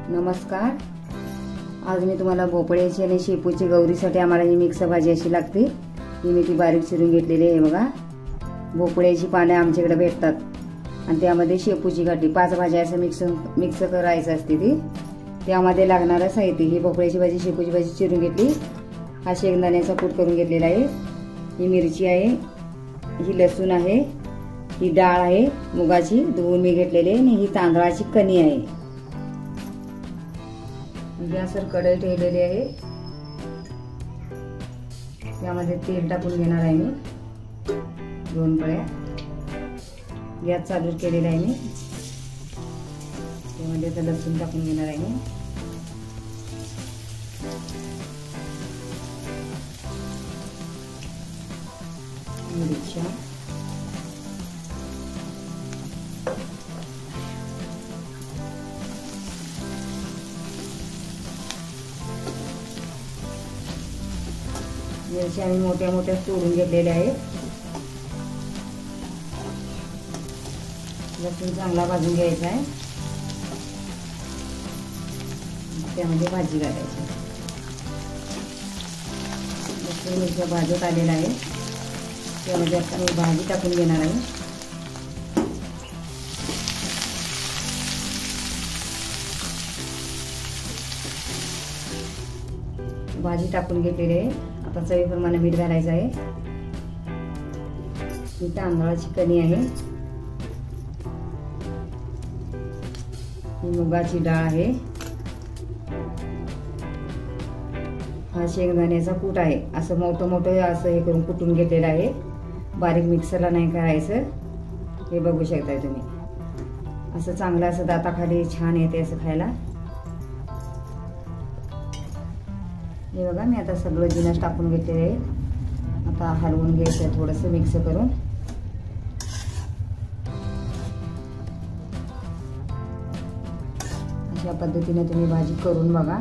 नमस्कार. आज मी तुम्हाला भोपळ्याची आणि शेपूची गौरीसाठी आम्हाला ही मिक्स भाजी अशी लागते. ही मी ती बारीक चिरून घेतलेली आहे बघा. भोपळ्याची पाने आमच्याकडे भेटतात आणि त्यामध्ये शेपूची गाठी 5 भाज्या असं मिक्स करायचं असते ती. त्यामध्ये लागणारं साहित्य ही भोपळ्याची भाजी शेपूची भाजी चिरून घेतली. हा शेंगदाण्याचा कूट करून घेतलेला आहे. ही मिरची आहे, ही लसूण आहे, ही डाळ आहे मुगाची धुवून मी घेतलेली आहे आणि ही तांदळाची कणी आहे. गॅसवर कढई ठेवलेली आहे. त्यामध्ये तेल टाकून घेणार आहे मी 2 पळ्या. गॅस चालू केलेला आहे मी. त्यामध्ये आता लसूण टाकून घेणार आहे मी. मिरच्या, मिरची आम्ही मोठ्या मोठ्या तोडून घेतलेल्या आहेत. लसूण चांगला भाजून घ्यायचा आहे. त्यामध्ये भाजी घालायची. लसूण मिरच्या भाजत आलेला आहे. त्यामध्ये आता मी भाजी टाकून घेणार आहे. भाजी टाकून घेतलेली आहे. आता चवीप्रमाणे मीठ घालायचं आहे. ही तांदळाची कणी आहे, ही मुगाची डाळ आहे, हा शेंगदाण्याचा कूट आहे. असं मोठं मोठं असं हे करून कुटून घेतलेलं आहे. बारीक मिक्सरला नाही करायचं. हे बघू शकताय तुम्ही. असं चांगलं असं दाताखाली छान येते असं खायला. हे बघा मी आता सगळं जिन्नस टाकून घेतलेले आहे. आता हलवून घ्यायचं थोडंसं मिक्स करून. अशा पद्धतीने तुम्ही भाजी करून बघा.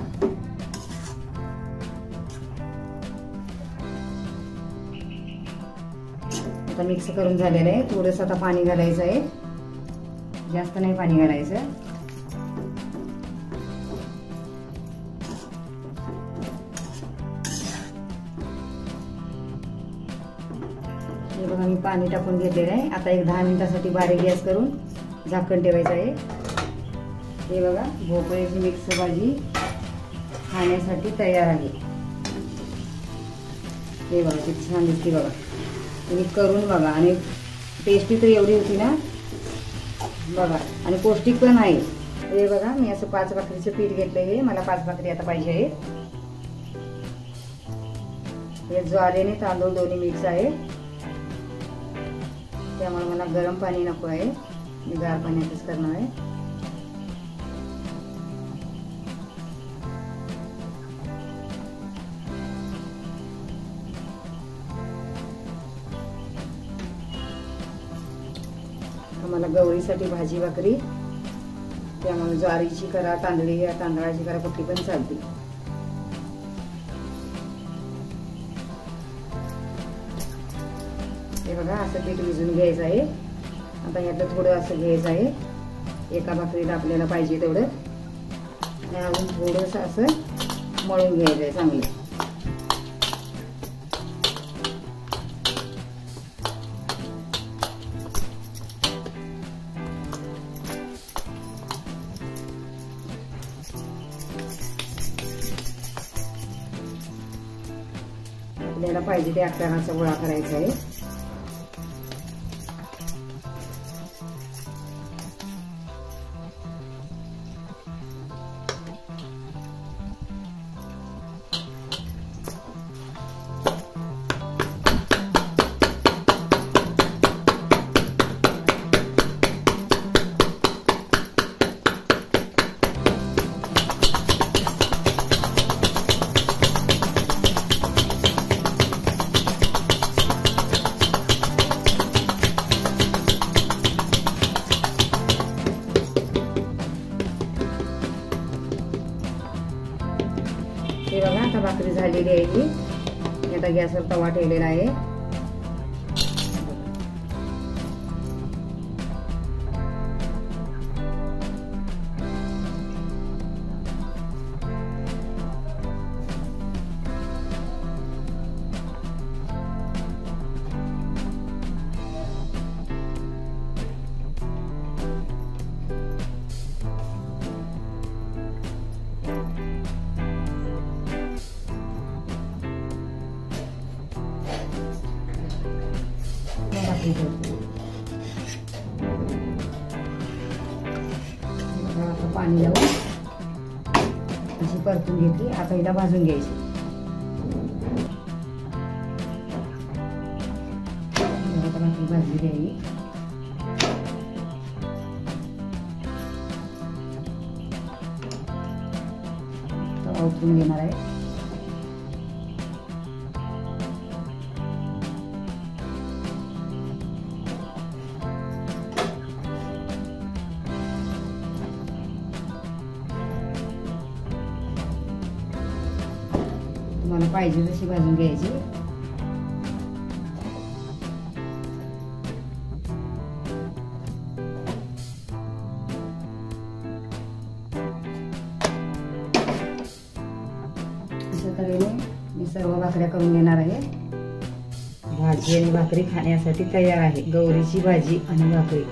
आता मिक्स करून झालेलं आहे. थोडंसं आता पाणी घालायचं आहे. जास्त नाही पाणी घालायचं. हे बघा मी पाणी टाकून घेतलेलं आहे. आता एक 10 मिनिटासाठी बारीक गॅस करून झाकण ठेवायचं आहे. हे बघा भोपळ्याची मिक्स भाजी खाण्यासाठी तयार आहे. हे बघा किती छान दिसते बघा. तुम्ही करून बघा आणि टेस्टी तर एवढी होती ना बघा आणि पौष्टिक पण आहे. हे बघा मी असं 5 भाकरीचं पीठ घेतलं आहे. मला 5 भाकरी आता पाहिजे आहे. हे ज्वारी आणि तांदूळ दोन्ही मिक्स आहे. त्यामुळे मला गरम पाणी नको आहे. मी गार पाण्यातच करणार आहे. मला गौरीसाठी भाजी भाकरी त्यामुळे ज्वारीची करा, तांदळी या तांदळाची करा, कुठली पण चालते. हे बघा असं पीठ भिजून घ्यायचं आहे. आता यातलं थोडं असं घ्यायचं आहे. एका भाकरीला आपल्याला पाहिजे तेवढं. अजून थोडंसं असं मळून घ्यायचं आहे चांगलं. आपल्याला पाहिजे ते आकाराचा गोळा करायचा आहे. हे बघा आता भाकरी झालेली आहे ही. आता गॅसवर तवा ठेवलेला आहे. भाकरी करते. आता पाणी लावून अशी परतून घेतली. आता हिला भाजून घ्यायची. आता भाकरी भाजली घ्यावी. तवा उतरून घेणार आहे. तुम्हाला पाहिजे तशी भाजून घ्यायची. अशा तऱ्हेने मी सर्व भाकऱ्या करून घेणार आहे. भाजी आणि भाकरी खाण्यासाठी तयार आहे. गौरीची भाजी आणि भाकरी.